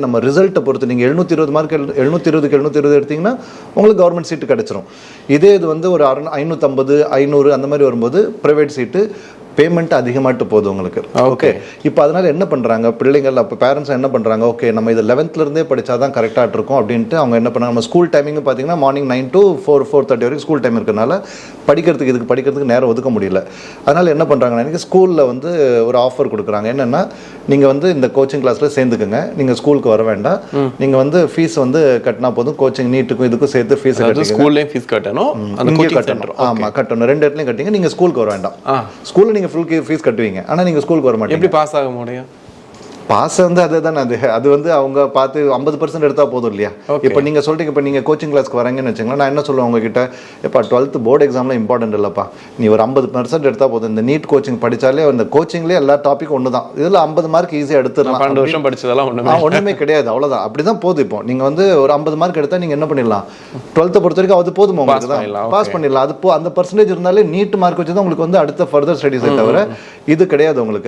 நம்ம ரிசல்ட்டை பொறுத்து நீங்கள் 720 மார்க் 720 எடுத்தீங்கன்னா உங்களுக்கு கவர்மெண்ட் சீட்டு கிடைச்சிரும். இதே இது வந்து ஒரு 550 500 அந்த மாதிரி வரும்போது ப்ரைவேட் சீட்டு பேமெண்ட் அதிகமாகிட்டு போகுது உங்களுக்கு. ஓகே, இப்போ அதனால என்ன பண்ணுறாங்க பிள்ளைங்கள், அப்போ பேரண்ட்ஸ் என்ன பண்ணுறாங்க, ஓகே நம்ம இது 11th படித்தா தான் கரெக்டாக இருக்கும் அப்படின்ட்டு அவங்க என்ன பண்ணாங்க, நம்ம ஸ்கூல் டைமிங் பார்த்தீங்கன்னா மார்னிங் 9 to 4:30 வரைக்கும் ஸ்கூல் டைம் இருக்கிறதுனால படிக்கிறதுக்கு நேரம் ஒதுக்க முடியல. அதனால் என்ன பண்ணுறாங்கன்னா எனக்கு ஸ்கூலில் வந்து ஒரு ஆஃபர் கொடுக்குறாங்க. என்னென்னா நீங்கள் வந்து இந்த கோச்சிங் கிளாஸில் சேர்ந்துக்குங்க, நீங்கள் ஸ்கூலுக்கு வர வேண்டாம், நீங்கள் வந்து ஃபீஸ் வந்து கட்டினா போதும், கோச்சிங் நீட்டுக்கும் இதுக்கும் சேர்த்து ஃபீஸ் ஸ்கூல்லேயும் ஃபீஸ் கட்டணும், கட்டணும். ஆமாம், கட்டணும். 2 இடத்துலையும் கட்டிங்க, நீங்கள் ஸ்கூலுக்கு வர வேண்டாம். ஸ்கூலில் நீங்கள் ஃபுல் ஃபீஸ் கட்டுவீங்க, ஆனால் நீங்கள் ஸ்கூலுக்கு வர மாட்டீங்க. எப்படி பாஸ் ஆக முடியும்? பாஸ் வந்து அதுதான் அது வந்து அவங்க பார்த்து 50% எடுத்தால் போதும் இல்லையா? இப்போ நீங்கள் சொல்லிட்டீங்க, இப்போ நீங்கள் கோச்சிங் கிளாஸ்க்கு வரீங்கன்னு வச்சுங்களேன், நான் என்ன சொல்லுவேன் உங்ககிட்ட, இப்போ 12th போர்டு எக்ஸாமில் இம்பார்ட்டன்ட் இல்லைப்பா, நீ ஒரு 50% எடுத்தால் போதும், இந்த நீட் கோச்சிங் படித்தாலே அந்த கோச்சிங்லேயே எல்லா டாப்பிக்கும் ஒன்று தான், இதில் 50 மார்க் ஈஸியாக எடுத்துடலாம். 12 வருஷம் படிச்சதெல்லாம் ஒன்றுமே கிடையாது, அவ்வளோதான். அப்படி தான் போகுது. இப்போ நீங்கள் வந்து ஒரு 50 மார்க் எடுத்தால் நீங்கள் என்ன பண்ணிடலாம், 12th பொறுத்த வரைக்கும் அது போதும், உங்களுக்கு தான் பாஸ் பண்ணிடலாம். அது அந்த பர்சன்டேஜ் இருந்தாலே நீட் மார்க் வச்சு தான் உங்களுக்கு வந்து அடுத்த ஃபர்தர் ஸ்டடீஸை தவிர இது கிடையாது உங்களுக்கு.